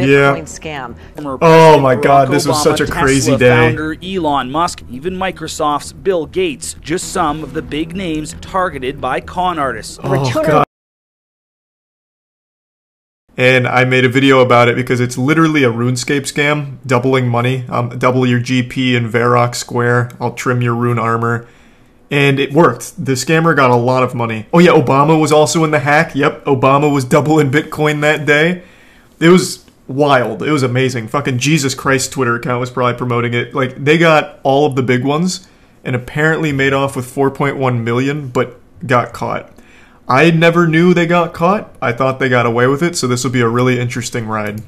Bitcoin scam. Oh my God, this was such a crazy day. Founder Elon Musk, even Microsoft's Bill Gates, just some of the big names targeted by con artists. Oh God. And I made a video about it because it's literally a RuneScape scam, doubling money. Double your GP in Varrock Square. I'll trim your rune armor. And it worked. The scammer got a lot of money. Oh yeah, Obama was also in the hack. Yep, Obama was doubling Bitcoin that day. It was wild. It was amazing. Fucking Jesus Christ Twitter account was probably promoting it. Like, they got all of the big ones and apparently made off with 4.1 million, but got caught. I never knew they got caught. I thought they got away with it, so this will be a really interesting ride.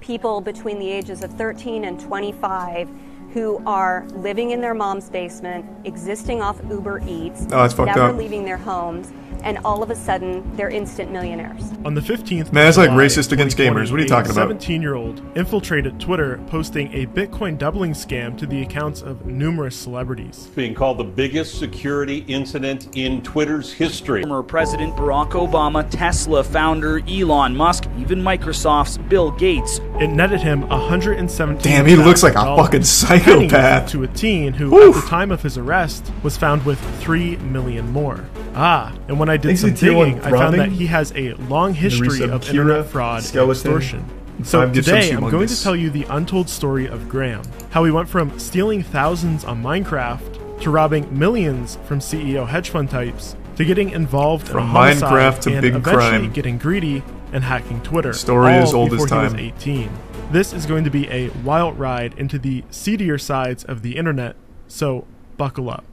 People between the ages of 13 and 25 who are living in their mom's basement, existing off Uber Eats, never leaving their homes, and all of a sudden, they're instant millionaires. On the 15th, man, that's like racist against gamers. What are you talking about? A 17-year-old infiltrated Twitter, posting a Bitcoin doubling scam to the accounts of numerous celebrities. Being called the biggest security incident in Twitter's history. Former President Barack Obama, Tesla founder Elon Musk, even Microsoft's Bill Gates. It netted him $117,000. Damn, he looks like a fucking psychopath. To a teen who, at the time of his arrest, was found with 3 million more. And when I did some digging, I found that he has a long history of internet fraud and extortion. So today, I'm going to tell you the untold story of Graham. How he went from stealing thousands on Minecraft, to robbing millions from CEO hedge fund types, to getting involved in a homicide, Minecraft to and big eventually crime. Getting greedy and hacking Twitter. Story as old as before time. He was 18. This is going to be a wild ride into the seedier sides of the internet, so buckle up.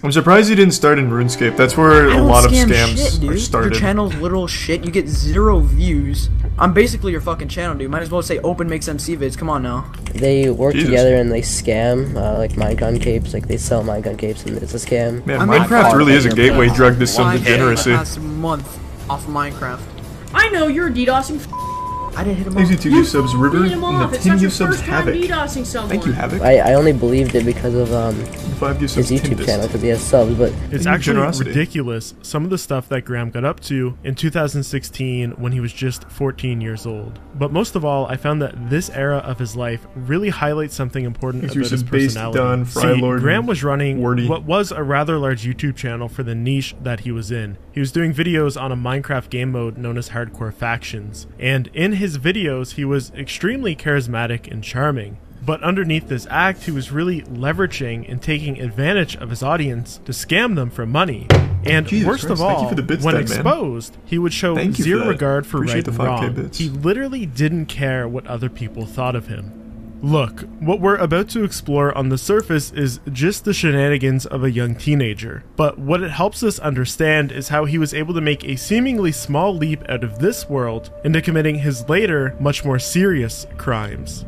I'm surprised he didn't start in RuneScape. That's where a lot of scams shit, are started. Your channel's literal shit. You get 0 views. I'm basically your fucking channel, dude. Might as well say open makes MC vids. Come on now. They work together and they scam, like Minecon capes. Like they sell Minecon capes and it's a scam. Man, Minecraft really is a gateway drug to some degeneracy. Last month off of Minecraft. I know you're DDoSing. I didn't hit him off. Thank you, You subs, River, hit him off. and It's the 10 not you your subs, first time Havoc. DDoSing someone. Thank you, Havoc. I only believed it because of his YouTube channel, because he has subs, but it's actually ridiculous some of the stuff that Graham got up to in 2016 when he was just 14 years old. But most of all, I found that this era of his life really highlights something important about his personality. See, Graham was running what was a rather large YouTube channel for the niche that he was in. He was doing videos on a Minecraft game mode known as Hardcore Factions, and in his videos he was extremely charismatic and charming. But underneath this act, he was really leveraging and taking advantage of his audience to scam them for money. And worst of all, when exposed, he would show zero regard for right and wrong. He literally didn't care what other people thought of him. Look, what we're about to explore on the surface is just the shenanigans of a young teenager. But what it helps us understand is how he was able to make a seemingly small leap out of this world into committing his later, much more serious crimes.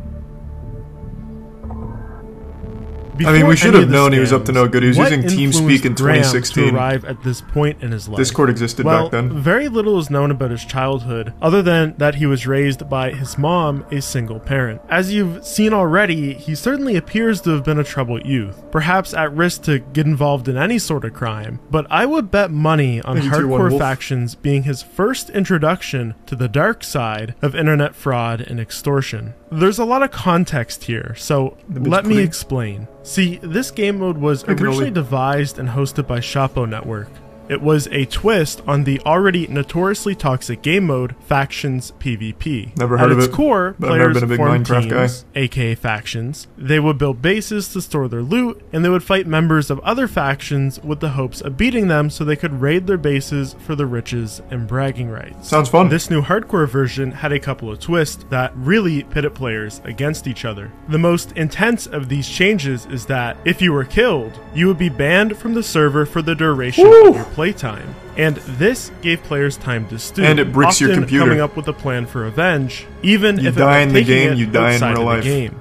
I mean, we should have known he was up to no good. He was using TeamSpeak in 2016. To arrive at this point in his life? Discord existed back then. Very little is known about his childhood, other than that he was raised by his mom, a single parent. As you've seen already, he certainly appears to have been a troubled youth, perhaps at risk to get involved in any sort of crime. But I would bet money on Hardcore Factions being his first introduction to the dark side of internet fraud and extortion. There's a lot of context here, so let me explain. See, this game mode was originally devised and hosted by Chapo Network. It was a twist on the already notoriously toxic game mode, Factions PvP. Never heard of it. At its core, players formed teams, aka factions. They would build bases to store their loot, and they would fight members of other factions with the hopes of beating them so they could raid their bases for the riches and bragging rights. Sounds fun. This new hardcore version had a couple of twists that really pitted players against each other. The most intense of these changes is that if you were killed, you would be banned from the server for the duration of your playtime, and this gave players time to stew, and it bricks your computer, coming up with a plan for revenge, even you if die it in the game, you die in real life. Game.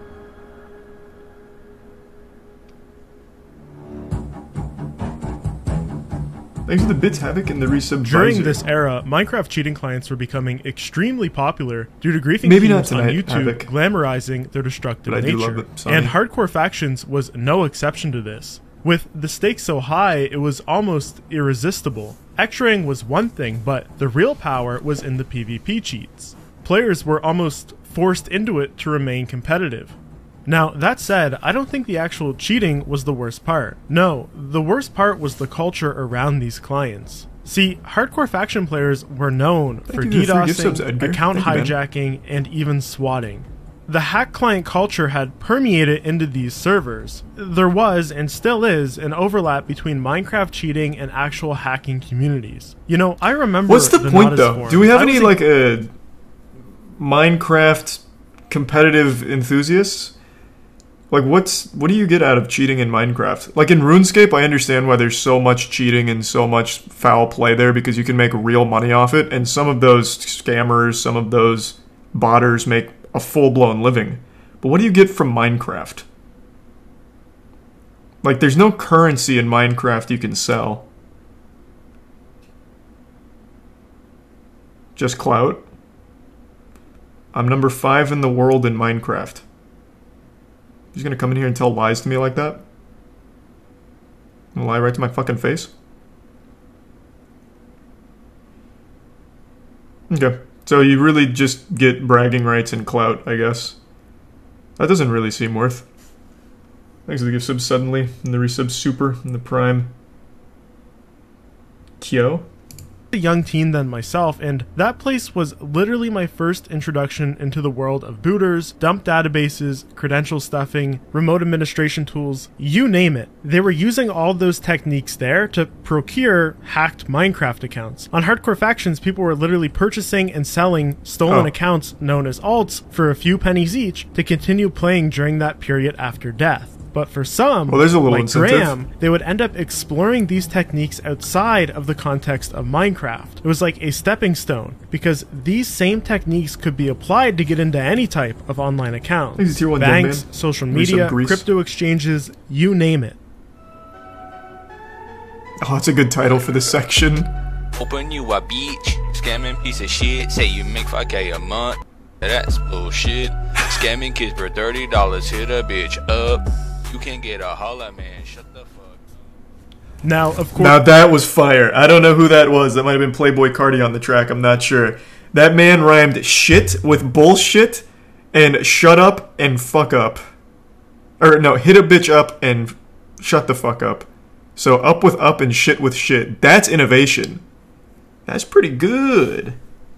Thanks to the bits, Havoc, and the resub. During this era, Minecraft cheating clients were becoming extremely popular due to griefing teams on YouTube Havoc, glamorizing their destructive nature. And Hardcore Factions was no exception to this. With the stakes so high, it was almost irresistible. Extraing was one thing, but the real power was in the PvP cheats. players were almost forced into it to remain competitive. Now, that said, I don't think the actual cheating was the worst part. No, the worst part was the culture around these clients. See, hardcore faction players were known for DDoSing, account hijacking, and even swatting. The hack client culture had permeated into these servers. There was, and still is, an overlap between Minecraft cheating and actual hacking communities. You know, I remember... What's the point, though? Forum. Do we have any, like, Minecraft competitive enthusiasts? Like, what do you get out of cheating in Minecraft? Like, in RuneScape, I understand why there's so much cheating and so much foul play there, because you can make real money off it, and some of those scammers, some of those botters make a full-blown living. But what do you get from Minecraft? Like, there's no currency in Minecraft you can sell. Just clout? I'm number 5 in the world in Minecraft. He's gonna come in here and tell lies to me like that? Lie right to my fucking face? Okay. So you really just get bragging rights and clout, I guess. That doesn't really seem worth. Thanks for the gift sub suddenly, and the resub super, and the prime. Kyo? A young teen than myself, and that place was literally my first introduction into the world of booters, dump databases, credential stuffing, remote administration tools, you name it. They were using all those techniques there to procure hacked Minecraft accounts. On Hardcore Factions, people were literally purchasing and selling stolen accounts known as alts for a few pennies each to continue playing during that period after death. But for some, there's a little like incentive. Graham, they would end up exploring these techniques outside of the context of Minecraft. It was like a stepping stone, because these same techniques could be applied to get into any type of online account. Banks, social media, crypto exchanges, you name it. Oh, that's a good title for this section. Open you a beach, scamming piece of shit, say you make 5K a month. That's bullshit. Scamming kids for $30, hit a bitch up. You can't get a holla, man. Shut the fuck. Now, of course. Now that was fire. I don't know who that was. That might have been Playboy Cardi on the track. I'm not sure. That man rhymed shit with bullshit and shut up and fuck up. Or no, hit a bitch up and shut the fuck up. So up with up and shit with shit. That's innovation. That's pretty good.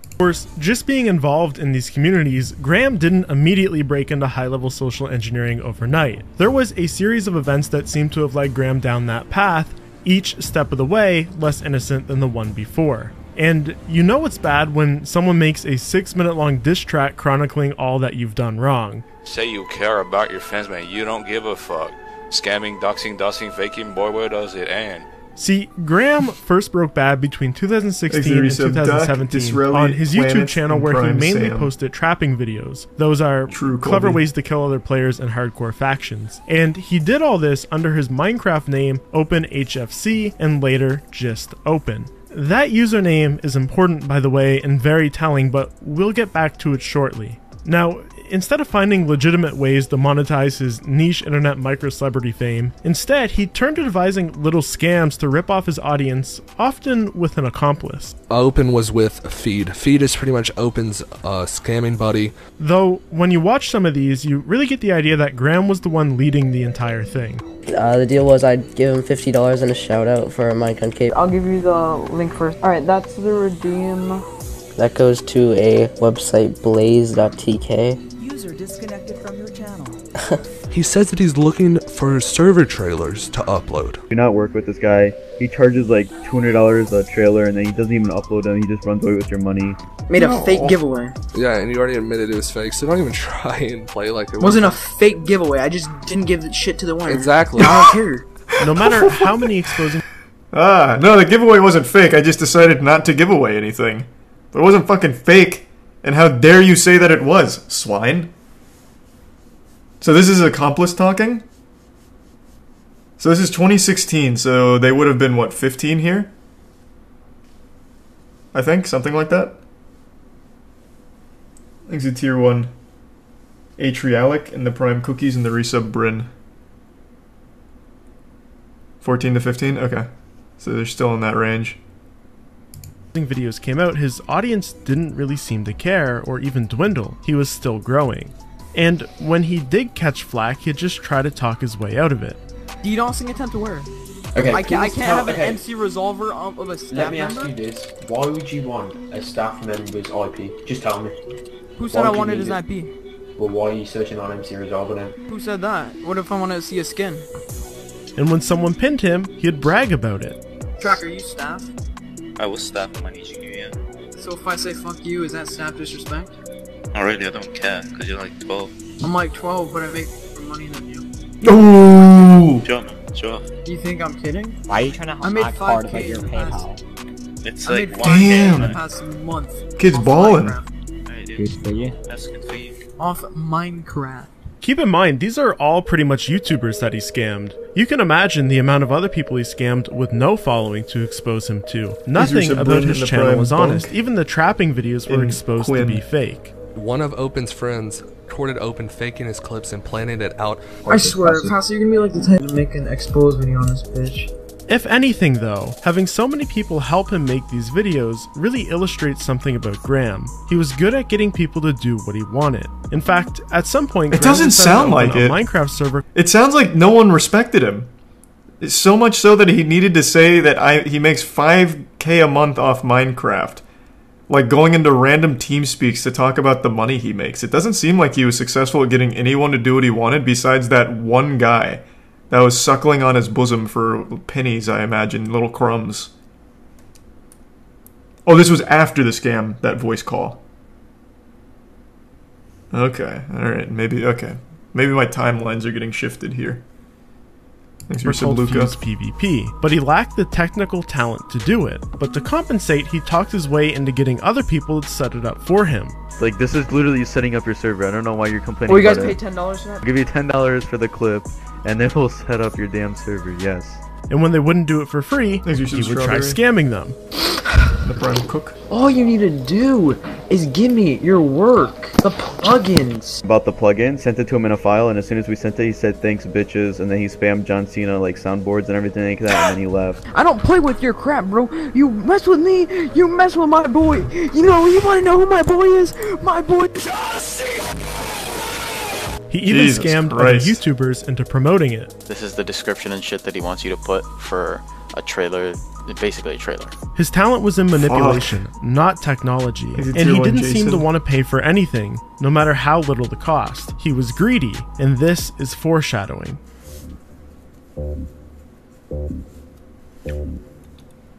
Of course, just being involved in these communities, Graham didn't immediately break into high-level social engineering overnight. There was a series of events that seemed to have led Graham down that path, each step of the way less innocent than the one before. And you know it's bad when someone makes a 6-minute-long diss track chronicling all that you've done wrong. Say you care about your fans, man. You don't give a fuck. Scamming, doxing, dusting, faking, boy, where does it end? See, Graham first broke bad between 2016 and 2017 on his YouTube channel where he mainly posted trapping videos. Those are clever ways to kill other players in hardcore factions. And he did all this under his Minecraft name, OpenHFC, and later just Open. That username is important, by the way, and very telling, but we'll get back to it shortly. Now, instead of finding legitimate ways to monetize his niche internet micro-celebrity fame, instead he turned to devising little scams to rip off his audience, often with an accomplice. Open was with Feed. Feed is pretty much Open's scamming buddy. Though, when you watch some of these, you really get the idea that Graham was the one leading the entire thing. The deal was I'd give him $50 and a shout out for a Minecraft cape. I'll give you the link first. Alright, that's the redeem. That goes to a website, blaze.tk. User disconnected from your channel. He says that he's looking for server trailers to upload. Do not work with this guy. He charges like $200 a trailer and then he doesn't even upload them. He just runs away with your money. Made a fake giveaway. Yeah, and you already admitted it was fake, so don't even try and play like it wasn't a fake giveaway. I just didn't give the shit to the winner. Exactly. I don't care. No matter how many exposing... No, the giveaway wasn't fake. I just decided not to give away anything. But it wasn't fucking fake. And how dare you say that it was, swine? So this is accomplice talking? So this is 2016, so they would have been, what, 15 here? I think, something like that. Thanks to tier 1. Atrialic and the prime cookies and the resub Bryn. 14 to 15? Okay. So they're still in that range. Videos came out, his audience didn't really seem to care or even dwindle. He was still growing. And when he did catch flack, he'd just try to talk his way out of it. DDoSing attempt to where? Okay, I can't have an MC resolver of a staff member? Let me ask you this. Why would you want a staff member's IP? Just tell me. Who said I wanted his IP? Well, why are you searching on MC Resolver then? Who said that? What if I want to see a skin? And when someone pinned him, he'd brag about it. Tracker, you staff? I was staff in my GQ, yeah. So if I say fuck you, is that staff disrespect? Oh really, I don't care, because you're like 12. I'm like 12, but I make more money than you. Ooh! Sure, man, sure. Do you think I'm kidding? Why are you trying to act hard about your PayPal? It's I like made 5K damn. in the past month. Kid's balling. Hey, dude. Good for you. That's good for you. Off Minecraft. Keep in mind, these are all pretty much YouTubers that he scammed. You can imagine the amount of other people he scammed with no following to expose him to. Nothing about his channel was honest. Even the trapping videos were exposed to be fake. One of Open's friends recorded Open faking his clips and planning it out. I swear, Pastor, you're gonna be like the type to make an expose video on this bitch. If anything though, having so many people help him make these videos really illustrates something about Graham. He was good at getting people to do what he wanted. In fact, at some point, it doesn't sound like it. Minecraft server. It sounds like no one respected him. It's so much so that he needed to say that he makes 5K a month off Minecraft. Like going into random team speaks to talk about the money he makes. It doesn't seem like he was successful at getting anyone to do what he wanted besides that one guy that was suckling on his bosom for pennies, I imagine, little crumbs. Oh, this was after the scam, that voice call. Okay, alright, maybe my timelines are getting shifted here. Thanks for some Luca. PvP, but he lacked the technical talent to do it. But to compensate, he talked his way into getting other people to set it up for him. Like, this is literally setting up your server. I don't know why you're complaining Well, you guys about pay it. $10 for that? I'll give you $10 for the clip, and then we'll set up your damn server, yes. And when they wouldn't do it for free, he would try scamming them. The prime cook. All you need to do is give me your work. The plugins. About the plugin, sent it to him in a file, and as soon as we sent it, he said thanks bitches, and then he spammed John Cena like soundboards and everything like that, and then he left. I don't play with your crap, bro. You mess with me, you mess with my boy. You wanna know who my boy is? My boy John Cena. He even scammed other YouTubers into promoting it. This is the description and shit that he wants you to put for a trailer, basically a trailer. His talent was in manipulation, not technology, and he didn't seem to want to pay for anything, no matter how little the cost. He was greedy, and this is foreshadowing.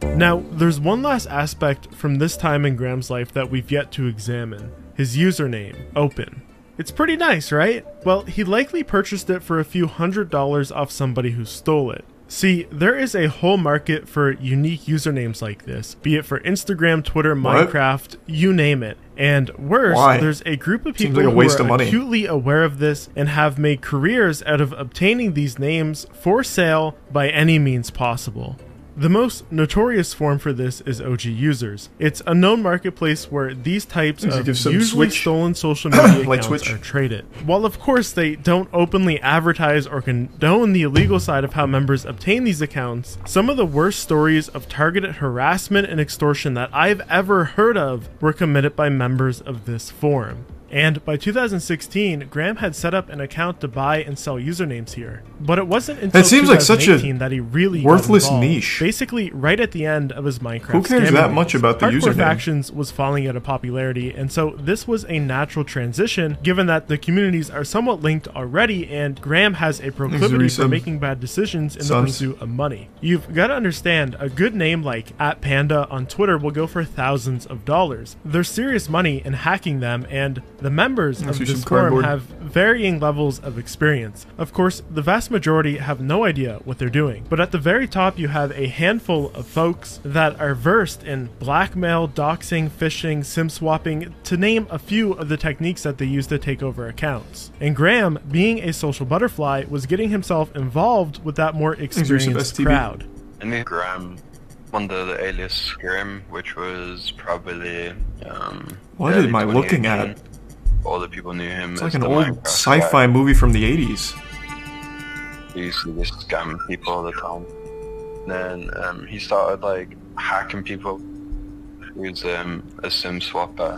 Now, there's one last aspect from this time in Graham's life that we've yet to examine. His username, Open. It's pretty nice, right? Well, he likely purchased it for a few $100s off somebody who stole it. See, there is a whole market for unique usernames like this, be it for Instagram, Twitter, Minecraft, you name it. And worse, there's a group of people who are acutely aware of this and have made careers out of obtaining these names for sale by any means possible. The most notorious form for this is OG Users. It's a known marketplace where these types of usually stolen social media accounts are traded. While of course they don't openly advertise or condone the illegal side of how members obtain these accounts, some of the worst stories of targeted harassment and extortion that I've ever heard of were committed by members of this forum. And by 2016, Graham had set up an account to buy and sell usernames here. But it wasn't until 2018 that he really worthless niche. Basically, right at the end of his Minecraft Who cares that much about the Hardcore username? Factions was falling out of popularity, and so this was a natural transition, given that the communities are somewhat linked already, and Graham has a proclivity for making bad decisions in the pursuit of money. You've got to understand, a good name like @Panda on Twitter will go for thousands of dollars. There's serious money in hacking them, and the members of this forum have varying levels of experience. Of course, the vast majority have no idea what they're doing, but at the very top you have a handful of folks that are versed in blackmail, doxing, phishing, sim swapping, to name a few of the techniques that they use to take over accounts. And Graham, being a social butterfly, was getting himself involved with that more experienced crowd. I knew Graham under the alias Graham, which was probably what am I looking at? All the people knew him. It's like an old sci-fi movie from the 80s. He used to just scam people all the time. Then he started like hacking people was a sim swapper.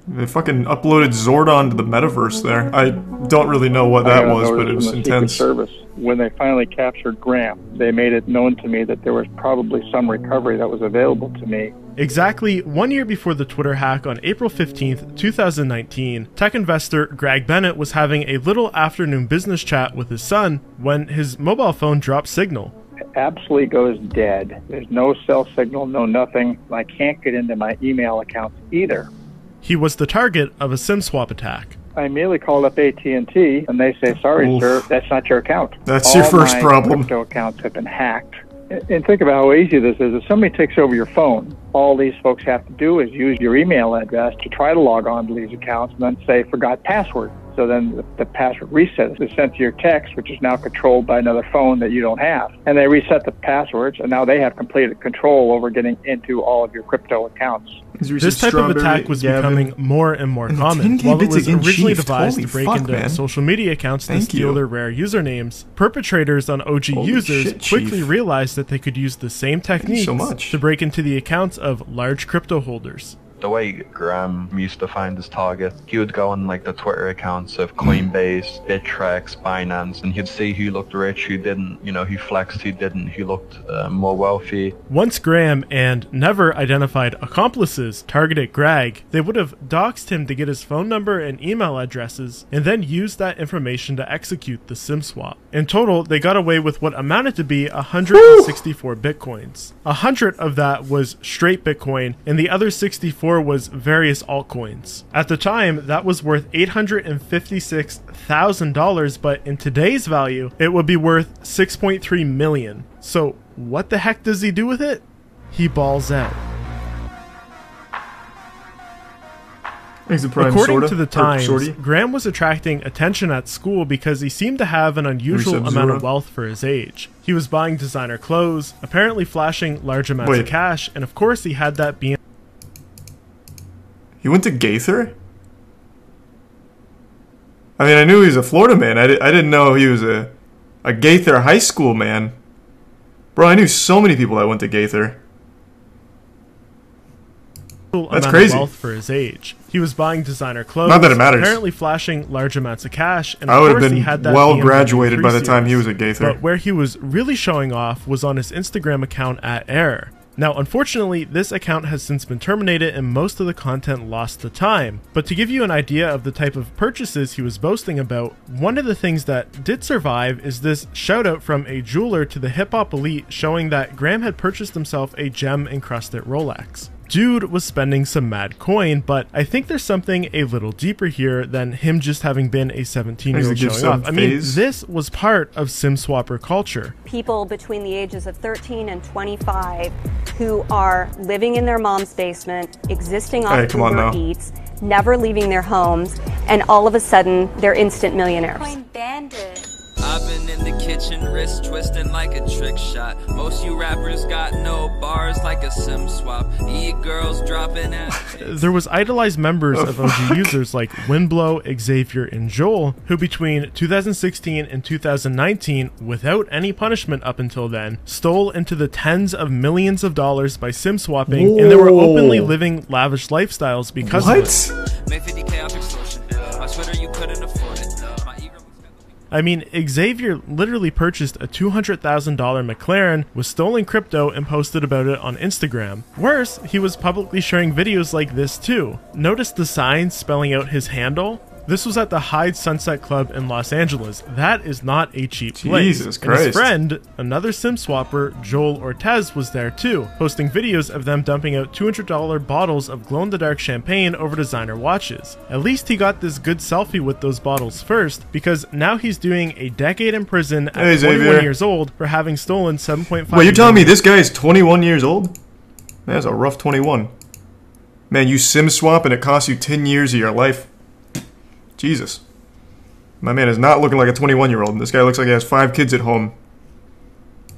They fucking uploaded Zordon to the metaverse there. I don't really know what that was, but it was intense. Service. When they finally captured Graham, they made it known to me that there was probably some recovery that was available to me. Exactly 1 year before the Twitter hack on April 15th, 2019, tech investor Greg Bennett was having a little afternoon business chat with his son when his mobile phone dropped signal. It absolutely goes dead. There's no cell signal, no nothing. I can't get into my email accounts either. He was the target of a SIM swap attack. I immediately called up AT&T, and they say, sorry, sir, that's not your account. That's your first problem. All my crypto accounts have been hacked. And think about how easy this is. If somebody takes over your phone, all these folks have to do is use your email address to try to log on to these accounts and then say, forgot password. So then the password resets. It's sent to your text, which is now controlled by another phone that you don't have. And they reset the passwords, and now they have complete control over getting into all of your crypto accounts. This type of attack was becoming more and more common. While it was originally devised to break into social media accounts to steal their rare usernames, perpetrators on OG users quickly realized that they could use the same techniques to break into the accounts of large crypto holders. The way Graham used to find his target, he would go on like the Twitter accounts of Coinbase, Bittrex, Binance, and he'd see who looked rich, who didn't, you know, who flexed, who didn't, who looked more wealthy. Once Graham and never identified accomplices targeted Greg, they would have doxed him to get his phone number and email addresses, and then used that information to execute the SIM swap. In total, they got away with what amounted to be 164 bitcoins. 100 of that was straight Bitcoin, and the other 64 was various altcoins. At the time, that was worth $856,000, but in today's value, it would be worth $6.3 million. So what the heck does he do with it? He balls out. According to the Times, Graham was attracting attention at school because he seemed to have an unusual amount of wealth for his age. He was buying designer clothes, apparently flashing large amounts of cash, and of course he had that being. He went to Gaither? I mean, I knew he was a Florida man. I didn't know he was a Gaither high school man. Bro, I knew so many people that went to Gaither. That's crazy. Wealth for his age. He was buying designer clothes, not that it matters. Apparently flashing large amounts of cash, and I would have been well graduated by the time he was at Gaither. But where he was really showing off was on his Instagram account at Air. Now, unfortunately, this account has since been terminated and most of the content lost to time. But to give you an idea of the type of purchases he was boasting about, one of the things that did survive is this shout out from a jeweler to the hip hop elite showing that Graham had purchased himself a gem-encrusted Rolex. Dude was spending some mad coin, but I think there's something a little deeper here than him just having been a 17-year-old showing off. I mean, this was part of sim swapper culture. People between the ages of 13 and 25 who are living in their mom's basement, existing off Uber Eats, never leaving their homes, and all of a sudden, they're instant millionaires. Coin bandit. I've been in the kitchen, wrist twisting like a trick shot. Most you rappers got no bars like a sim swap. E-girls dropping out. There was idolized members of OG users like Windblow, Xavier, and Joel, who between 2016 and 2019, without any punishment up until then, stole into the tens of millions of dollars by sim swapping, and they were openly living lavish lifestyles because of it. Make 50K off extortion. On Twitter you couldn't afford it. I mean, Xavier literally purchased a $200,000 McLaren with stolen crypto and posted about it on Instagram. Worse, he was publicly sharing videos like this too. Notice the sign spelling out his handle? This was at the Hyde Sunset Club in Los Angeles. That is not a cheap place. Jesus Christ. And his friend, another sim swapper, Joel Ortez, was there too, posting videos of them dumping out $200 bottles of glow-in-the-dark champagne over designer watches. At least he got this good selfie with those bottles first, because now he's doing a decade in prison at 21 years old for having stolen 7.5 Wait, you're telling me this guy is 21 years old? That's a rough 21. Man, you sim swap and it costs you 10 years of your life. Jesus. My man is not looking like a 21-year-old. This guy looks like he has 5 kids at home.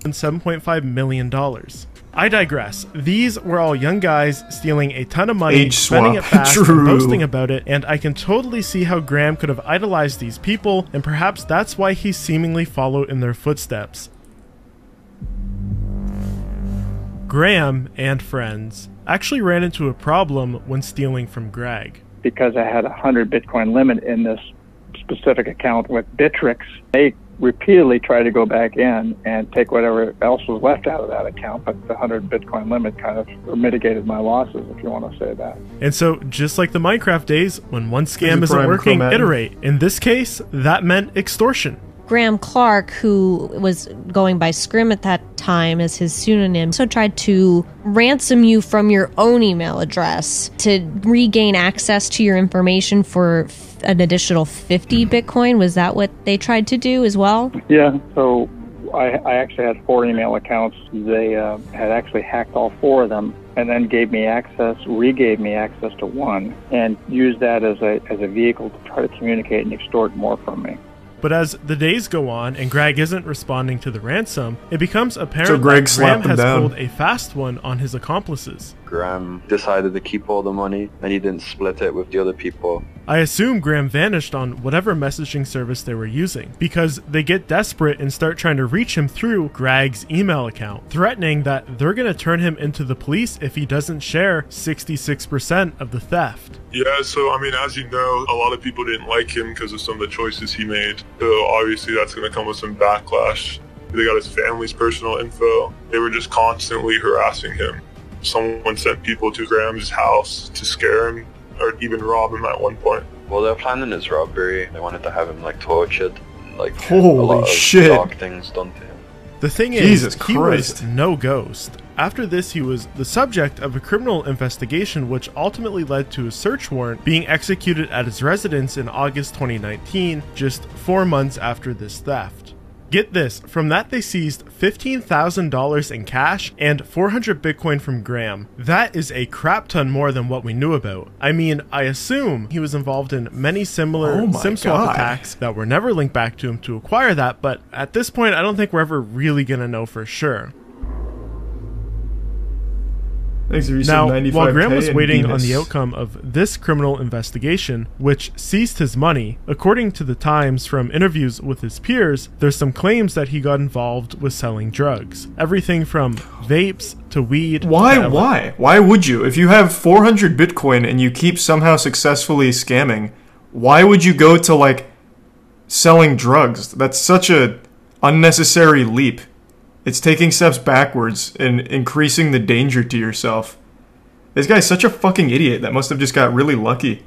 And $7.5 million. I digress. These were all young guys stealing a ton of money, spending it fast, and boasting about it, and I can totally see how Graham could have idolized these people, and perhaps that's why he seemingly followed in their footsteps. Graham and friends. actually ran into a problem when stealing from Greg. Because I had a 100 Bitcoin limit in this specific account with Bittrex, they repeatedly tried to go back in and take whatever else was left out of that account, but the 100 Bitcoin limit kind of mitigated my losses, if you want to say that. And so, just like the Minecraft days, when one scam isn't working, iterate. In this case, that meant extortion. Graham Clark, who was going by Scrim at that time as his pseudonym, so tried to ransom you from your own email address to regain access to your information for an additional 50 Bitcoin. Was that what they tried to do as well? Yeah, so I actually had 4 email accounts. They had actually hacked all 4 of them and then gave me access, regave me access to one, and used that as a vehicle to try to communicate and extort more from me. But as the days go on and Greg isn't responding to the ransom, it becomes apparent Greg that Graham has down. pulled a fast one on his accomplices. Graham decided to keep all the money and he didn't split it with the other people. I assume Graham vanished on whatever messaging service they were using, because they get desperate and start trying to reach him through Greg's email account, threatening that they're going to turn him into the police if he doesn't share 66% of the theft. Yeah, so I mean, as you know, a lot of people didn't like him because of some of the choices he made. So obviously that's going to come with some backlash. They got his family's personal info. They were just constantly harassing him. Someone sent people to Graham's house to scare him or even rob him at one point. Well, they're planning his robbery. They wanted to have him like tortured, like holy a lot of shit, dark things done to him. The thing is, he was no ghost. After this, he was the subject of a criminal investigation which ultimately led to a search warrant being executed at his residence in August 2019, just 4 months after this theft. Get this, from that they seized $15,000 in cash and 400 Bitcoin from Graham. That is a crap ton more than what we knew about. I mean, I assume he was involved in many similar SIM swap attacks that were never linked back to him to acquire that, but at this point I don't think we're ever really gonna know for sure. Now, while Graham was waiting on the outcome of this criminal investigation, which seized his money, according to the Times from interviews with his peers, there's some claims that he got involved with selling drugs. Everything from vapes to weed. Why would you? If you have 400 Bitcoin and you keep somehow successfully scamming, why would you go to, like, selling drugs? That's such a unnecessary leap. It's taking steps backwards and increasing the danger to yourself. This guy's such a fucking idiot that must have just got really lucky.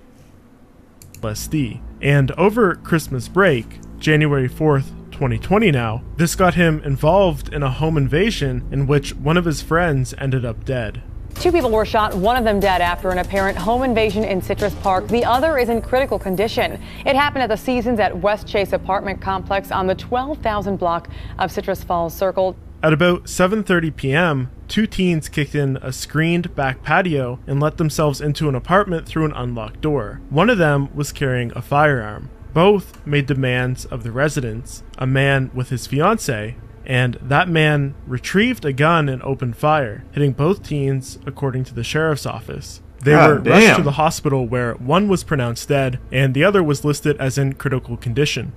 LSD. And over Christmas break, January 4th, 2020 now, this got him involved in a home invasion in which one of his friends ended up dead. 2 people were shot, one of them dead after an apparent home invasion in Citrus Park. The other is in critical condition. It happened at the Seasons at West Chase apartment complex on the 12,000 block of Citrus Falls Circle. At about 7:30 p.m., 2 teens kicked in a screened back patio and let themselves into an apartment through an unlocked door. One of them was carrying a firearm. Both made demands of the residents, a man with his fiancée, and that man retrieved a gun and opened fire, hitting both teens, according to the sheriff's office. They were rushed to the hospital where one was pronounced dead and the other was listed as in critical condition.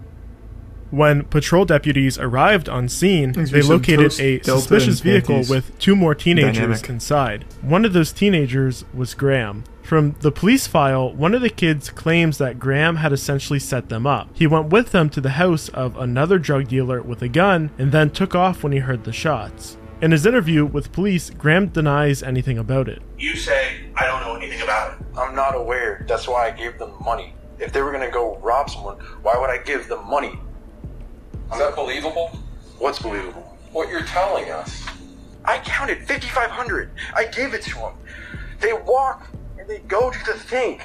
When patrol deputies arrived on scene, they located a suspicious vehicle with 2 more teenagers inside. One of those teenagers was Graham. From the police file, one of the kids claims that Graham had essentially set them up. He went with them to the house of another drug dealer with a gun and then took off when he heard the shots. In his interview with police, Graham denies anything about it. You say, I don't know anything about it. I'm not aware. That's why I gave them money. If they were going to go rob someone, why would I give them money? Is that believable? What's believable? What you're telling us. I counted 5,500. I gave it to them. They walk and they go do the thing.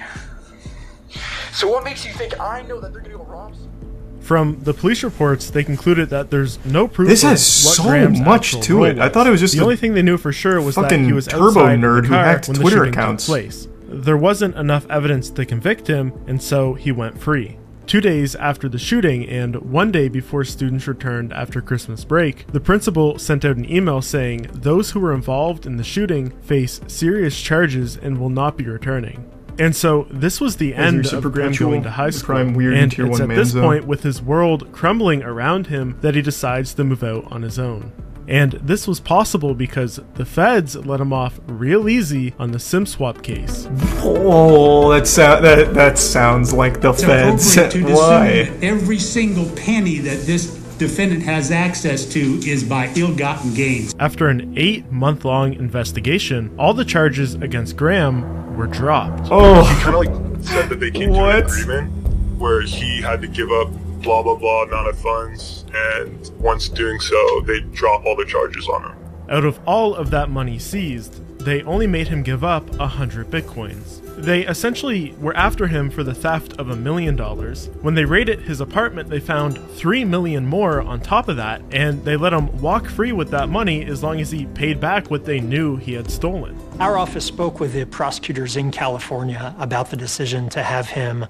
So what makes you think I know that they're going to go rob someone? From the police reports, they concluded that there's no proof. This has of what so Graham's much actual to role it. was. I thought it was just the only thing they knew for sure was that he was turbo outside nerd the who car hacked when the Twitter shooting accounts. took place. There wasn't enough evidence to convict him, and so he went free. 2 days after the shooting and 1 day before students returned after Christmas break, the principal sent out an email saying those who were involved in the shooting face serious charges and will not be returning. And so this was the end of Graham going to high school, and it's at this point, with his world crumbling around him, that he decides to move out on his own. And this was possible because the feds let him off real easy on the SIM swap case. Oh, that sounds like the feds. Why? That every single penny that this defendant has access to is by ill-gotten gains. After an 8-month-long investigation, all the charges against Graham were dropped. Oh, he kind of like said that they came to an agreement where he had to give up blah blah blah amount of funds, and once doing so, they drop all the charges on him. Out of all of that money seized, they only made him give up 100 bitcoins. They essentially were after him for the theft of $1 million. When they raided his apartment, they found $3 million more on top of that, and they let him walk free with that money as long as he paid back what they knew he had stolen. Our office spoke with the prosecutors in California about the decision to have him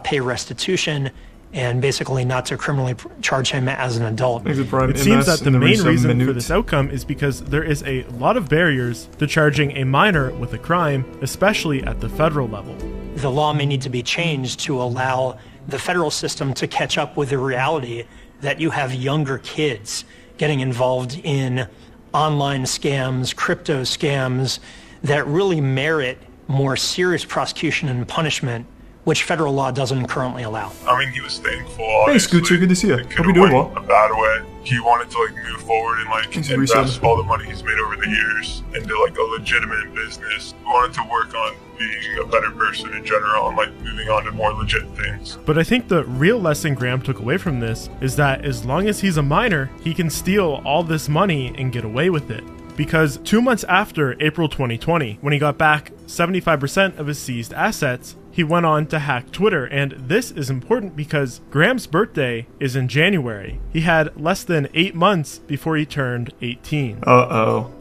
pay restitution and basically not to criminally charge him as an adult. It seems that the main reason for this outcome is because there is a lot of barriers to charging a minor with a crime, especially at the federal level. The law may need to be changed to allow the federal system to catch up with the reality that you have younger kids getting involved in online scams, crypto scams that really merit more serious prosecution and punishment, which federal law doesn't currently allow. I mean, he was thankful. Hey, Scooter, good to see you. Hope you're doing well. A bad way. He wanted to like move forward and like invest all the money he's made over the years into like a legitimate business. He wanted to work on being a better person in general and like moving on to more legit things. But I think the real lesson Graham took away from this is that as long as he's a minor, he can steal all this money and get away with it. Because 2 months after April 2020, when he got back 75% of his seized assets, he went on to hack Twitter. And this is important because Graham's birthday is in January. He had less than 8 months before he turned 18. Uh-oh.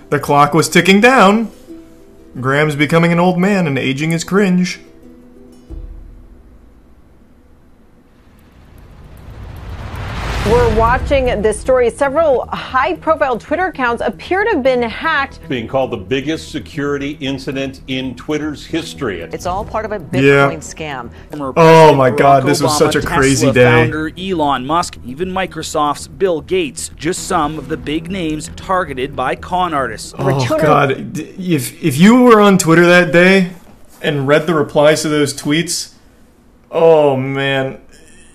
The clock was ticking down. Graham's becoming an old man and aging is cringe. We're watching this story. Several high-profile Twitter accounts appear to have been hacked. Being called the biggest security incident in Twitter's history. It's all part of a Bitcoin scam. Oh my God, this was such a crazy day. Founder Elon Musk, even Microsoft's Bill Gates, just some of the big names targeted by con artists. Oh God, if you were on Twitter that day and read the replies to those tweets, oh man,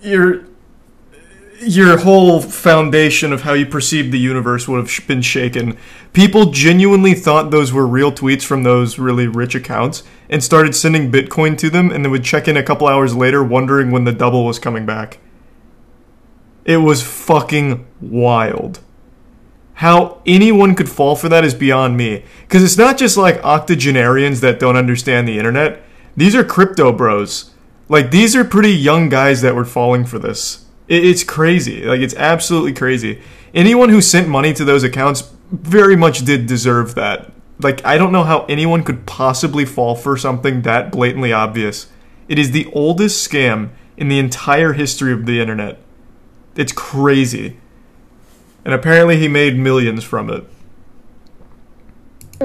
your whole foundation of how you perceived the universe would have been shaken. People genuinely thought those were real tweets from those really rich accounts and started sending Bitcoin to them, and then would check in a couple hours later wondering when the double was coming back. It was fucking wild. How anyone could fall for that is beyond me. Because it's not just like octogenarians that don't understand the internet. These are crypto bros. Like, these are pretty young guys that were falling for this. It's crazy. Like, it's absolutely crazy. Anyone who sent money to those accounts very much did deserve that. Like, I don't know how anyone could possibly fall for something that blatantly obvious. It is the oldest scam in the entire history of the internet. It's crazy. And apparently he made millions from it.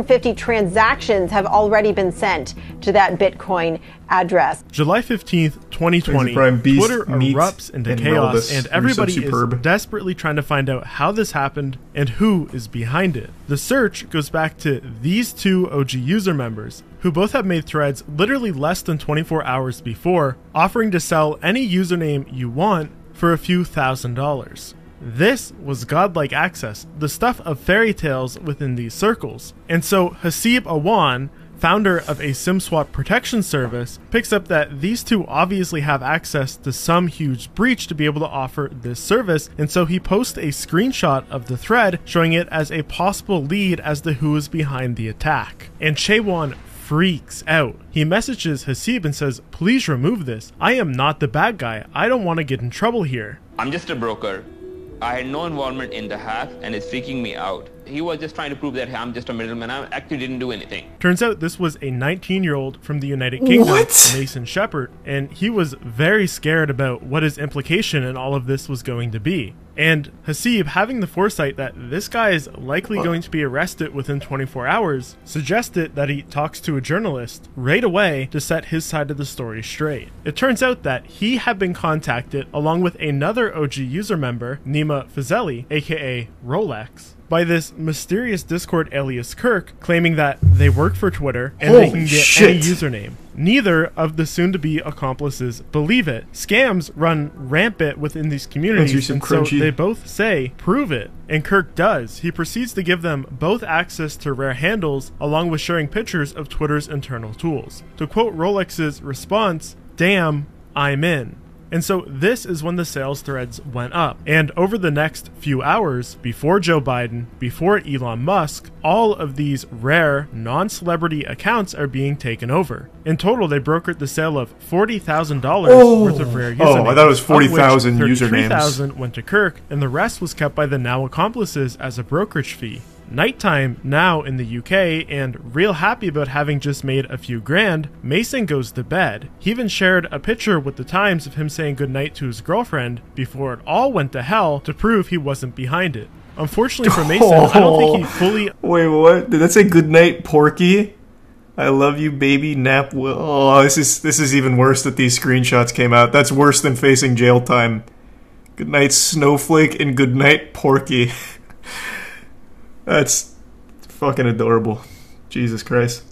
50 transactions have already been sent to that Bitcoin address. July 15th, 2020, Twitter erupts into chaos, and everybody is desperately trying to find out how this happened and who is behind it. The search goes back to these two OG user members, who both have made threads literally less than 24 hours before, offering to sell any username you want for a few $1,000s. This was godlike access, the stuff of fairy tales within these circles. And so Hasib Awan, founder of a SIM swap protection service, picks up that these two obviously have access to some huge breach to be able to offer this service, and so he posts a screenshot of the thread showing it as a possible lead as to who is behind the attack. And Chewan freaks out. He messages Hasib and says, "Please remove this. I am not the bad guy. I don't want to get in trouble here. I'm just a broker. I had no involvement in the hack, and it's freaking me out. He was just trying to prove that I'm just a middleman. I actually didn't do anything." Turns out this was a 19-year-old from the United Kingdom, Mason Shepard, and he was very scared about what his implication in all of this was going to be. And Hasib, having the foresight that this guy is likely going to be arrested within 24 hours, suggested that he talks to a journalist right away to set his side of the story straight. It turns out that he had been contacted along with another OG user member, Nima Fazeli, aka Rolex, by this mysterious Discord alias Kirk, claiming that they work for Twitter and they can get any username. Neither of the soon-to-be accomplices believe it. Scams run rampant within these communities, and so they both say, prove it. And Kirk does. He proceeds to give them both access to rare handles, along with sharing pictures of Twitter's internal tools. To quote Rolex's response, "Damn, I'm in." And so this is when the sales threads went up. And over the next few hours, before Joe Biden, before Elon Musk, all of these rare, non-celebrity accounts are being taken over. In total, they brokered the sale of $40,000 worth of rare usernames. Oh, I thought it was 40,000 usernames. 33,000 went to Kirk, and the rest was kept by the now accomplices as a brokerage fee. Nighttime now in the UK, and real happy about having just made a few grand, Mason goes to bed. He even shared a picture with the Times of him saying goodnight to his girlfriend before it all went to hell to prove he wasn't behind it. Unfortunately for Mason, I don't think he fully... Wait, what? Did that say goodnight, Porky? I love you, baby, nap well. Oh, this is even worse that these screenshots came out. That's worse than facing jail time. Goodnight, Snowflake, and goodnight, Porky. That's fucking adorable. Jesus Christ.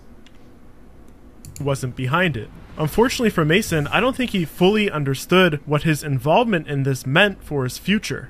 Wasn't behind it. Unfortunately for Mason, I don't think he fully understood what his involvement in this meant for his future.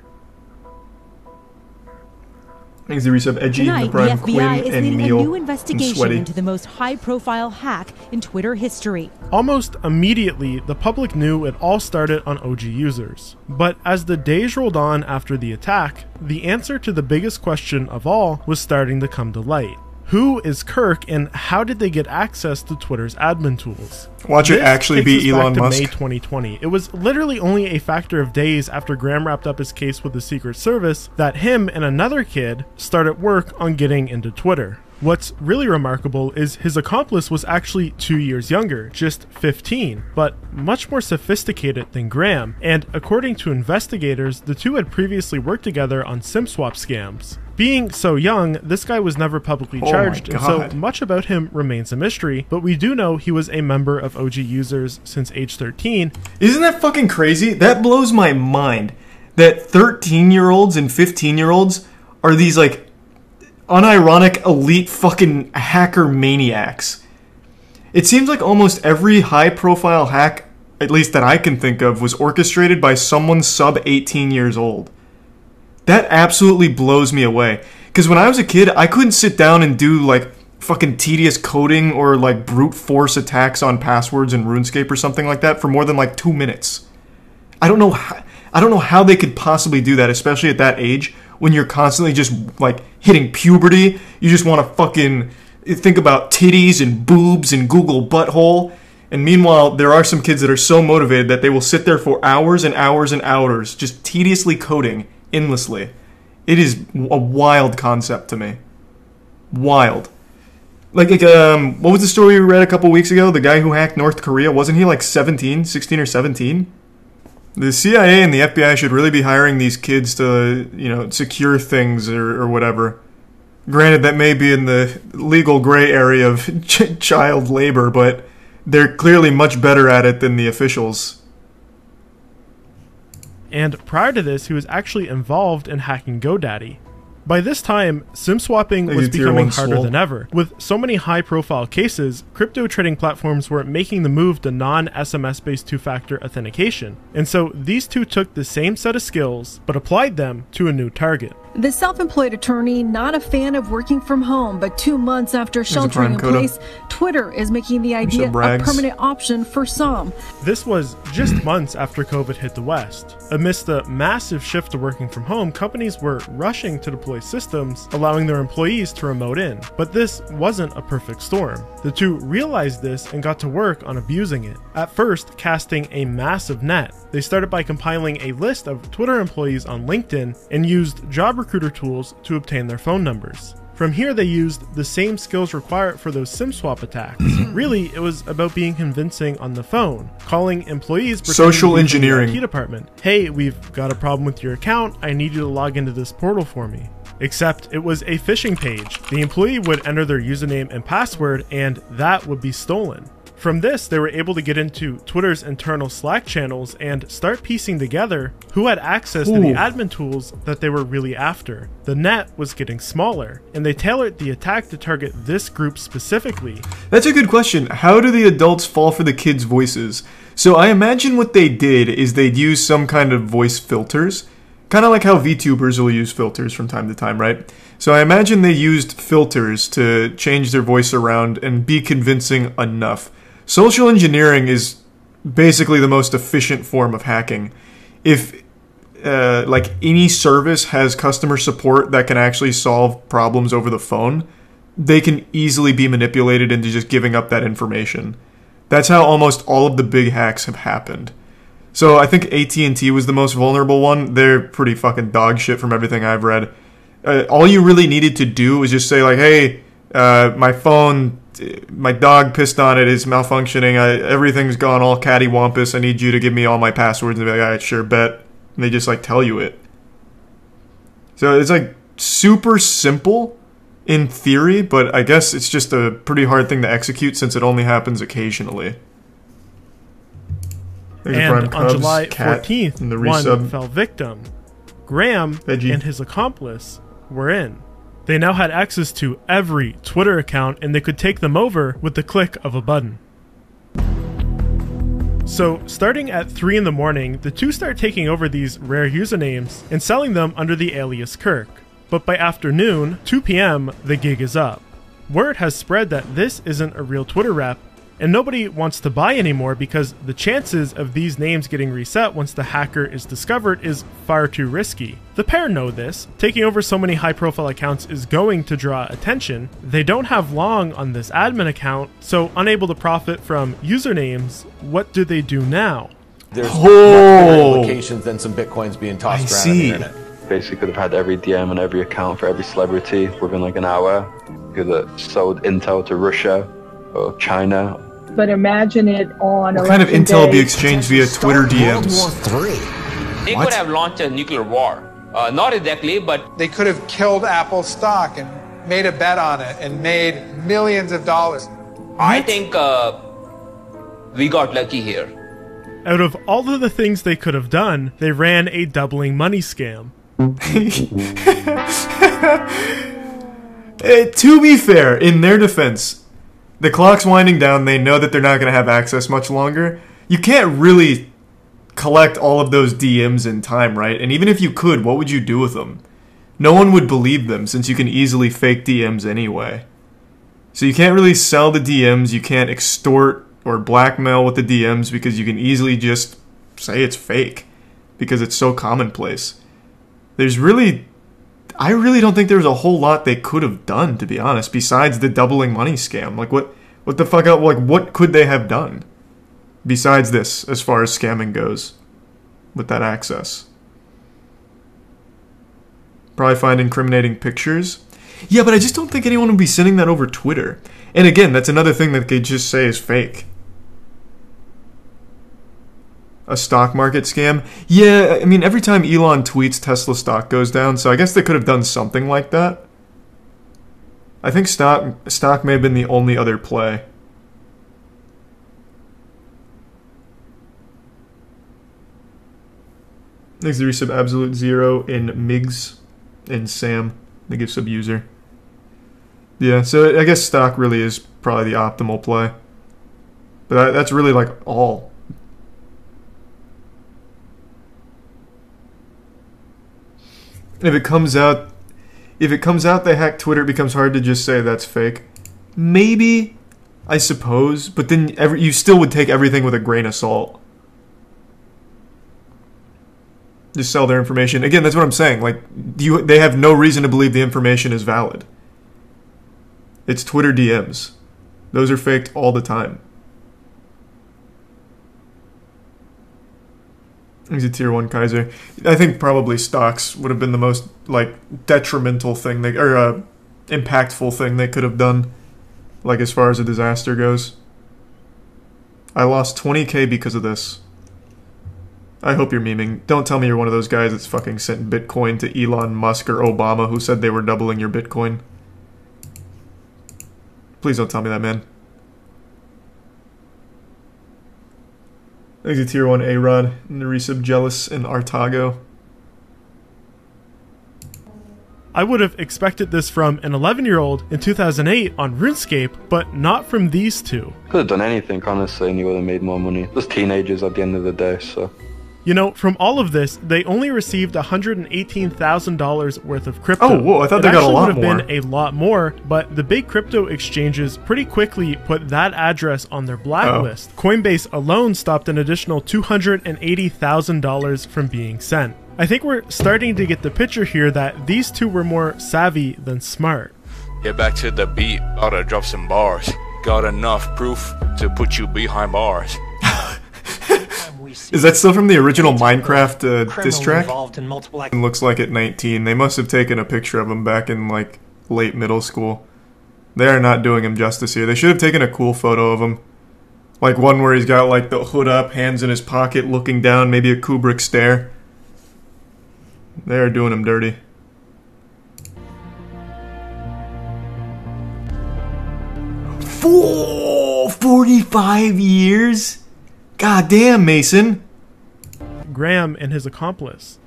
Thanks to resub Edgy, Tonight, the FBI Quinn, is and leading Neil, a new investigation Sweaty. into the most high-profile hack in Twitter history. Almost immediately, the public knew it all started on OG users. But as the days rolled on after the attack, the answer to the biggest question of all was starting to come to light. Who is Kirk, and how did they get access to Twitter's admin tools? Watch it actually be Elon Musk. May 2020. It was literally only a factor of days after Graham wrapped up his case with the Secret Service that him and another kid started work on getting into Twitter. What's really remarkable is his accomplice was actually 2 years younger, just 15, but much more sophisticated than Graham, and according to investigators, the two had previously worked together on SIM swap scams. Being so young, this guy was never publicly charged, and so much about him remains a mystery, but we do know he was a member of OG users since age 13. Isn't that fucking crazy? That blows my mind. That 13-year-olds and 15-year-olds are these, like, unironic elite fucking hacker maniacs. It seems like almost every high-profile hack, at least that I can think of, was orchestrated by someone sub 18 years old. That absolutely blows me away. Because when I was a kid, I couldn't sit down and do, like, fucking tedious coding or, like, brute force attacks on passwords in RuneScape or something like that for more than, like, 2 minutes. I don't know how they could possibly do that, especially at that age, when you're constantly just, like, hitting puberty. You just want to fucking think about titties and boobs and Google butthole. And meanwhile, there are some kids that are so motivated that they will sit there for hours and hours and hours just tediously coding endlessly. It is a wild concept to me. Wild. Like, what was the story we read a couple weeks ago? The guy who hacked North Korea, wasn't he like 16 or 17? The CIA and the FBI should really be hiring these kids to, you know, secure things or whatever. Granted, that may be in the legal gray area of child labor, but they're clearly much better at it than the officials. And prior to this, he was actually involved in hacking GoDaddy. By this time, SIM swapping was becoming harder than ever. With so many high-profile cases, crypto trading platforms were making the move to non-SMS-based two-factor authentication. And so these two took the same set of skills, but applied them to a new target. The self-employed attorney, not a fan of working from home, but 2 months after sheltering in place, Twitter is making the idea a permanent option for some. This was just months after COVID hit the West. Amidst the massive shift to working from home, companies were rushing to deploy systems, allowing their employees to remote in. But this wasn't a perfect storm. The two realized this and got to work on abusing it. At first, casting a massive net. They started by compiling a list of Twitter employees on LinkedIn and used job recruiter tools to obtain their phone numbers. From here, they used the same skills required for those SIM swap attacks. Really, it was about being convincing on the phone, calling employees, social engineering, the IT department. Hey, we've got a problem with your account. I need you to log into this portal for me. Except it was a phishing page. The employee would enter their username and password, and that would be stolen. From this, they were able to get into Twitter's internal Slack channels and start piecing together who had access to the admin tools that they were really after. The net was getting smaller, and they tailored the attack to target this group specifically. That's a good question. How do the adults fall for the kids' voices? So I imagine what they did is they'd use some kind of voice filters, kind of like how VTubers will use filters from time to time, right? So I imagine they used filters to change their voice around and be convincing enough. Social engineering is basically the most efficient form of hacking. If like any service has customer support that can actually solve problems over the phone, they can easily be manipulated into just giving up that information. That's how almost all of the big hacks have happened. So I think AT&T was the most vulnerable one. They're pretty fucking dog shit from everything I've read. All you really needed to do was just say like, hey, my phone, my dog pissed on it, it's malfunctioning, everything's gone all cattywampus, I need you to give me all my passwords. And they'll be like, alright, sure, bet. And they just like tell you it. So it's like super simple in theory, but I guess it's just a pretty hard thing to execute since it only happens occasionally. And on July 14th, one fell victim. Graham and his accomplice were in. They now had access to every Twitter account, and they could take them over with the click of a button. So, starting at 3 in the morning, the two start taking over these rare usernames and selling them under the alias Kirk. But by afternoon, 2 p.m., the gig is up. Word has spread that this isn't a real Twitter rep, and nobody wants to buy anymore because the chances of these names getting reset once the hacker is discovered is far too risky. The pair know this. Taking over so many high-profile accounts is going to draw attention. They don't have long on this admin account, so unable to profit from usernames, what do they do now? There's more implications than some bitcoins being tossed around on the internet. Basically could have had every DM on every account for every celebrity within like an hour. Could have sold intel to Russia or China. But imagine it on what kind of intel will be exchanged via Twitter DMs? They could have launched a nuclear war. Not exactly, but they could have killed Apple stock and made a bet on it and made millions of dollars. I think we got lucky here. Out of all of the things they could have done, they ran a doubling money scam. To be fair, in their defense, the clock's winding down, they know that they're not going to have access much longer. You can't really collect all of those DMs in time, right? And even if you could, what would you do with them? No one would believe them since you can easily fake DMs anyway. So you can't really sell the DMs, you can't extort or blackmail with the DMs because you can easily just say it's fake because it's so commonplace. I really don't think there was a whole lot they could have done, to be honest, besides the doubling money scam. Like, what the fuck, like, what could they have done besides this, as far as scamming goes, with that access? Probably find incriminating pictures. Yeah, but I just don't think anyone would be sending that over Twitter. And again, that's another thing that they just say is fake. A stock market scam? Yeah, I mean, every time Elon tweets, Tesla stock goes down, so I guess they could have done something like that. I think stock may have been the only other play. Thanks to resub Absolute Zero in Migs and Sam. They give sub user. Yeah, so I guess stock really is probably the optimal play. But that's really like all. If it comes out they hack Twitter, it becomes hard to just say that's fake. Maybe, I suppose, but then you still would take everything with a grain of salt. Just sell their information. Again, that's what I'm saying. Like, they have no reason to believe the information is valid. It's Twitter DMs. Those are faked all the time. He's a tier 1 Kaiser. I think probably stocks would have been the most, like, detrimental thing, impactful thing they could have done, like as far as a disaster goes. I lost 20k because of this. I hope you're memeing. Don't tell me you're one of those guys that's fucking sent Bitcoin to Elon Musk or Obama who said they were doubling your Bitcoin. Please don't tell me that, man. Thanks to Tier 1 A-Rod, Nerissa, Jealous, and Artago. I would have expected this from an 11-year-old in 2008 on RuneScape, but not from these two. Could have done anything, honestly, and you would have made more money. Just teenagers at the end of the day, so... You know, from all of this, they only received $118,000 worth of crypto. Oh, whoa, I thought they got a lot more. It would have been a lot more, but the big crypto exchanges pretty quickly put that address on their blacklist. Coinbase alone stopped an additional $280,000 from being sent. I think we're starting to get the picture here that these two were more savvy than smart. Get back to the beat, oughta drop some bars. Got enough proof to put you behind bars. Is that still from the original Minecraft diss track? It looks like at 19. They must have taken a picture of him back in like late middle school. They are not doing him justice here. They should have taken a cool photo of him. Like one where he's got like the hood up, hands in his pocket, looking down, maybe a Kubrick stare. They are doing him dirty. Oh, 45 years? God damn, Mason. Graham and his accomplice.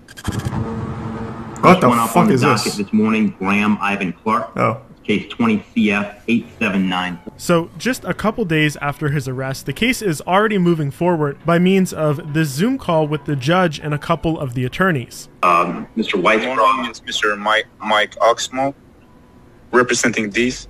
What the fuck is this? This morning, Graham Ivan Clark. Oh. Case 20 CF 879. So, just a couple days after his arrest, the case is already moving forward by means of this Zoom call with the judge and a couple of the attorneys. Mr. White. My name is Mr. Mike Oxmo, representing these.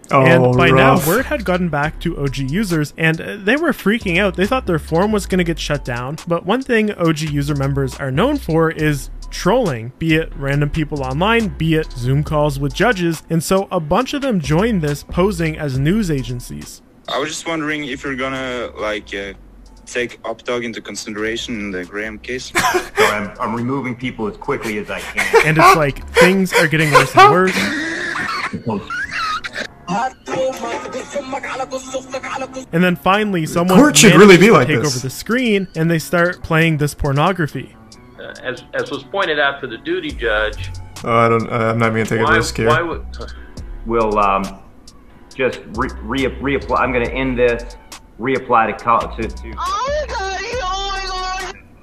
And by now, word had gotten back to OG users, and they were freaking out. They thought their forum was going to get shut down. But one thing OG user members are known for is trolling, be it random people online, be it Zoom calls with judges. And so a bunch of them joined this posing as news agencies. I was just wondering if you're gonna, take Updog into consideration in the Graham case. So I'm removing people as quickly as I can. And it's like, things are getting worse and worse. And then finally, someone court should really be like take this. over the screen, and they start playing this pornography. As was pointed out to the duty judge. I'm not going to take a risk here. We'll just reapply. I'm going to end this. Reapply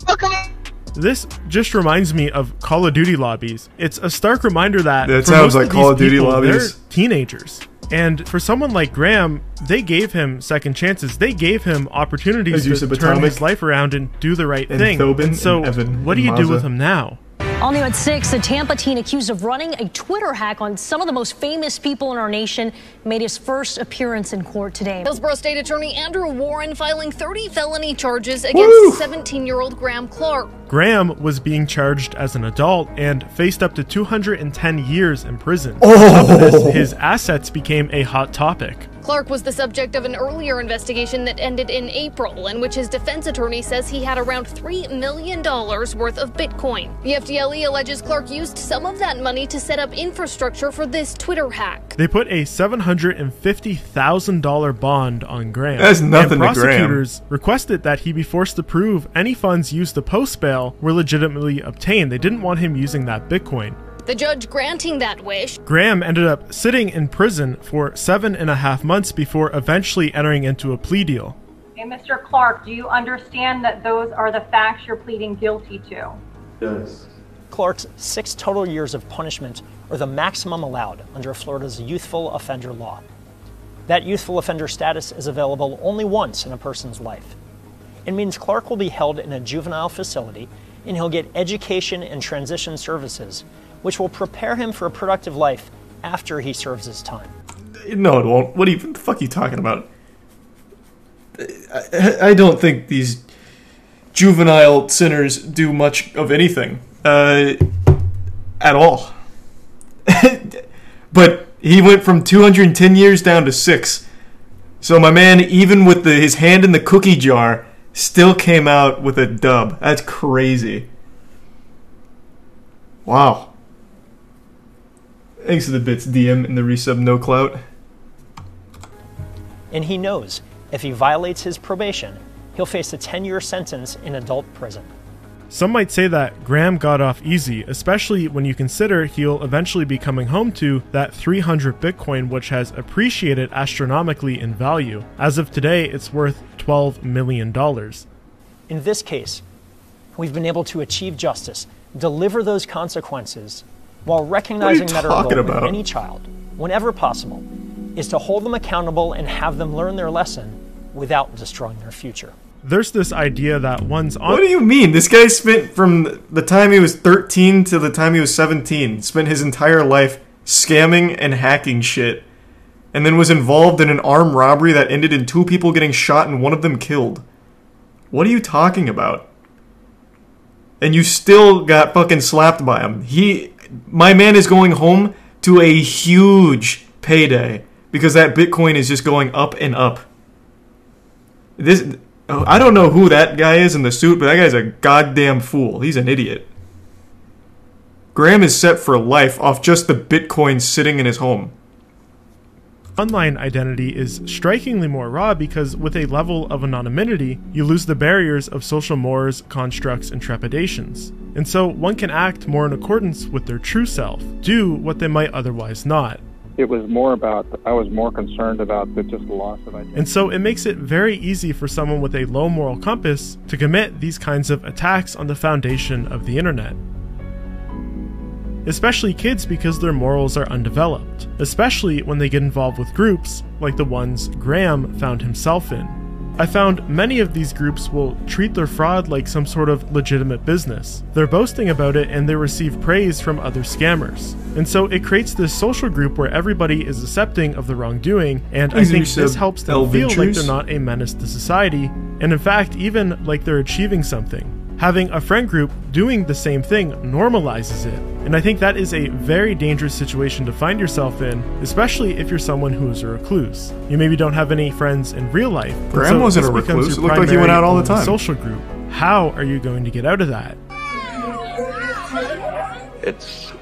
to. This just reminds me of Call of Duty lobbies. It's a stark reminder that it for sounds most like of Call of these Duty people, lobbies. They're teenagers. And for someone like Graham, they gave him second chances. They gave him opportunities to turn his life around and do the right thing. And so, what do you do with him now? All new at 6, a Tampa teen accused of running a Twitter hack on some of the most famous people in our nation made his first appearance in court today. Hillsborough State Attorney Andrew Warren filing 30 felony charges against 17-year-old Graham Clark. Graham was being charged as an adult and faced up to 210 years in prison. Oh. On top of this, his assets became a hot topic. Clark was the subject of an earlier investigation that ended in April, in which his defense attorney says he had around $3 million worth of Bitcoin. The FDLE alleges Clark used some of that money to set up infrastructure for this Twitter hack. They put a $750,000 bond on Graham. That's nothing and to Graham. prosecutors requested that he be forced to prove any funds used to post bail were legitimately obtained. They didn't want him using that Bitcoin. The judge granting that wish. Graham ended up sitting in prison for 7.5 months before eventually entering into a plea deal. Hey, Mr. Clark, do you understand that those are the facts you're pleading guilty to? Yes. Clark's 6 total years of punishment are the maximum allowed under Florida's youthful offender law. That youthful offender status is available only once in a person's life. It means Clark will be held in a juvenile facility and he'll get education and transition services, which will prepare him for a productive life after he serves his time. No, it won't. What the fuck are you talking about? I don't think these juvenile sinners do much of anything. At all. But he went from 210 years down to 6. So my man, even with his hand in the cookie jar, still came out with a dub. That's crazy. Wow. Thanks to the bits, DM, and the resub no clout. And he knows if he violates his probation, he'll face a 10-year sentence in adult prison. Some might say that Graham got off easy, especially when you consider he'll eventually be coming home to that 300 Bitcoin, which has appreciated astronomically in value. As of today, it's worth $12 million. In this case, we've been able to achieve justice, deliver those consequences, while recognizing that our goal with any child, whenever possible, is to hold them accountable and have them learn their lesson without destroying their future. There's this idea that one's on... What do you mean? This guy spent from the time he was 13 to the time he was 17, spent his entire life scamming and hacking shit, and then was involved in an armed robbery that ended in 2 people getting shot and one of them killed. What are you talking about? And you still got fucking slapped by him. My man is going home to a huge payday because that Bitcoin is just going up and up. I don't know who that guy is in the suit, but that guy's a goddamn fool. He's an idiot. Graham is set for life off just the Bitcoin sitting in his home. Online identity is strikingly more raw because with a level of anonymity, you lose the barriers of social mores, constructs, and trepidations. And so one can act more in accordance with their true self, do what they might otherwise not. It was more about, I was more concerned about just the loss of identity. And so it makes it very easy for someone with a low moral compass to commit these kinds of attacks on the foundation of the internet. Especially kids, because their morals are undeveloped, especially when they get involved with groups like the ones Graham found himself in. I found many of these groups will treat their fraud like some sort of legitimate business. They're boasting about it and they receive praise from other scammers. And so it creates this social group where everybody is accepting of the wrongdoing, and I think this helps them feel like they're not a menace to society, and in fact even like they're achieving something. Having a friend group doing the same thing normalizes it. And I think that is a very dangerous situation to find yourself in, especially if you're someone who is a recluse. You maybe don't have any friends in real life. Graham wasn't a recluse. It looked like he went out all the time. Social group. How are you going to get out of that? It's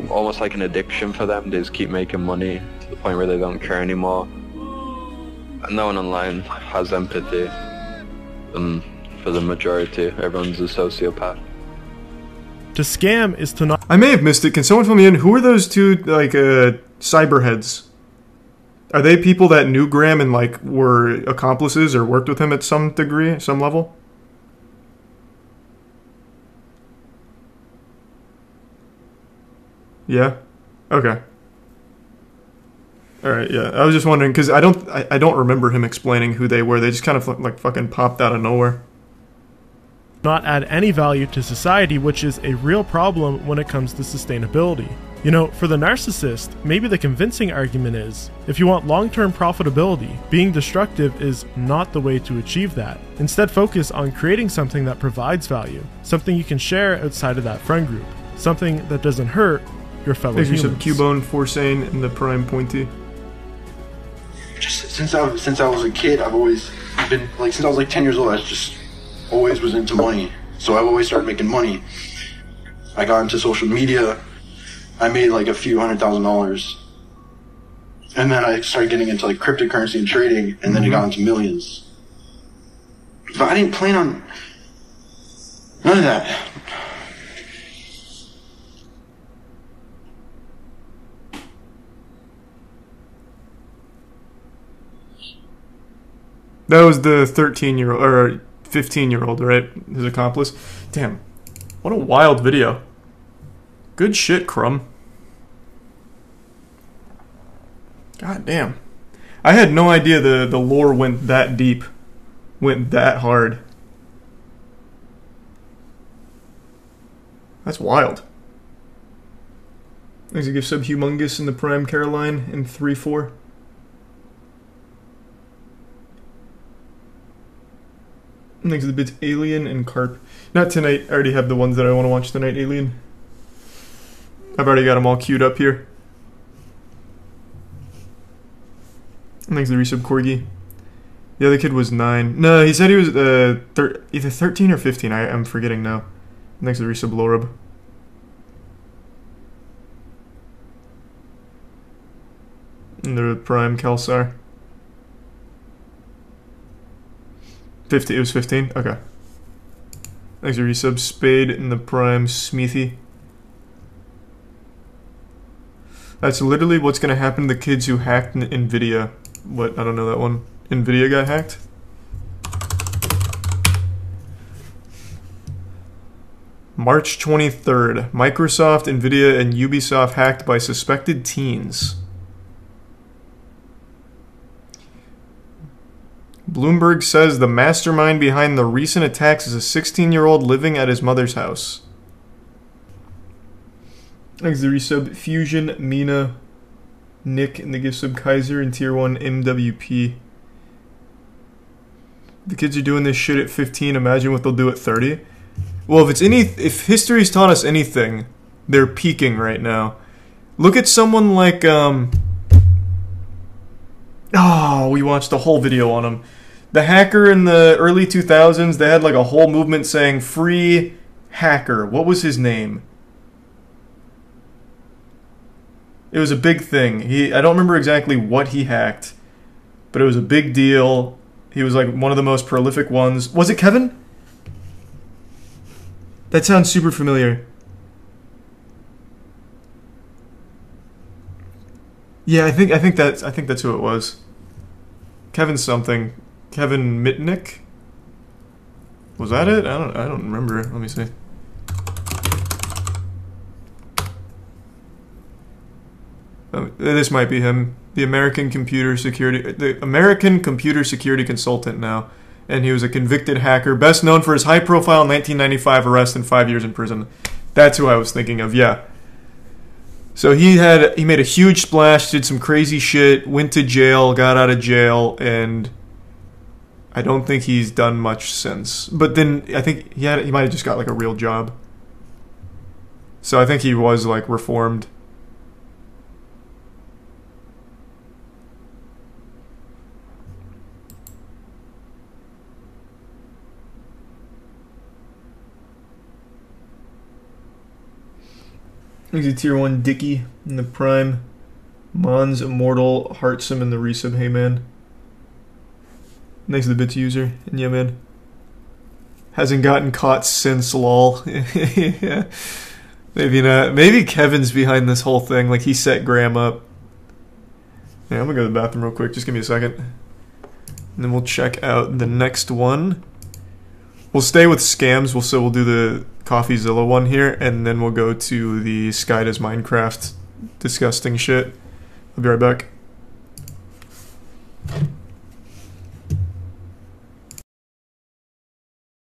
almost like an addiction for them. They just keep making money to the point where they don't care anymore. And no one online has empathy. For the majority, everyone's a sociopath. To scam is to not... I may have missed it. Can someone fill me in? Who are those two, like, cyberheads? Are they people that knew Graham and, like, were accomplices or worked with him at some degree, some level? Yeah? Okay. Alright, yeah. I was just wondering, because I don't remember him explaining who they were. They just kind of, like, fucking popped out of nowhere. Not add any value to society, which is a real problem when it comes to sustainability. You know, for the narcissist, maybe the convincing argument is, if you want long-term profitability, being destructive is not the way to achieve that. Instead, focus on creating something that provides value, something you can share outside of that friend group, something that doesn't hurt your fellow humans. Thanks for Cubone, Forsane, and the Prime Pointy. Just since I was a kid, I've always been, like, since I was like 10 years old, I just always was into money. So I've always started making money. I got into social media. I made like a few $100,000. And then I started getting into like cryptocurrency and trading, and then it got into millions. But I didn't plan on none of that. That was the 13-year-old, or 15-year-old, right? His accomplice. Damn. What a wild video. Good shit, Crumb. God damn. I had no idea the lore went that deep. Went that hard. That's wild. Thanks to give sub Humongous in the Prime Caroline in 3-4. Thanks to the bits Alien and Carp. Not tonight. I already have the ones that I want to watch tonight, Alien. I've already got them all queued up here. And thanks to the resub Corgi. The other kid was 9. No, he said he was either 13 or 15. I'm forgetting now. And thanks to the resub Lorab. in the Prime Kelsar. 50. It was 15? Okay. Thanks for resub. Spade in the Prime Smithy. That's literally what's going to happen to the kids who hacked NVIDIA. What? I don't know that one. NVIDIA got hacked? March 23rd. Microsoft, NVIDIA, and Ubisoft hacked by suspected teens. Bloomberg says the mastermind behind the recent attacks is a 16-year-old living at his mother's house. Thanks to the resub. Fusion, Mina, Nick, and the gift sub Kaiser and Tier 1 MWP. The kids are doing this shit at 15. Imagine what they'll do at 30. Well, if history's taught us anything, they're peaking right now. Look at someone like we watched a whole video on him. The hacker in the early 2000s, they had like a whole movement saying free hacker. What was his name? It was a big thing. I don't remember exactly what he hacked, but it was a big deal. He was like one of the most prolific ones. Was it Kevin? That sounds super familiar. Yeah, I think that's who it was. Kevin something. Kevin Mitnick? Was that it? I don't remember. Let me see. This might be him. The American computer security consultant now. And he was a convicted hacker, best known for his high-profile 1995 arrest and 5 years in prison. That's who I was thinking of, yeah. So he made a huge splash, did some crazy shit, went to jail, got out of jail, and I don't think he's done much since. But then I think he might have just got like a real job. So I think he was like reformed. He's a tier 1 Dicky in the Prime. Mons, Immortal, Heartsome in the resub. Hey man. Thanks to the bits user. And yeah man. Hasn't gotten caught since lol. Yeah. Maybe not. Maybe Kevin's behind this whole thing. Like he set Graham up. Yeah, I'm gonna go to the bathroom real quick. Just give me a second. And then we'll check out the next one. We'll stay with scams. We'll do the CoffeeZilla one here, and then we'll go to the Sky Does Minecraft disgusting shit. I'll be right back.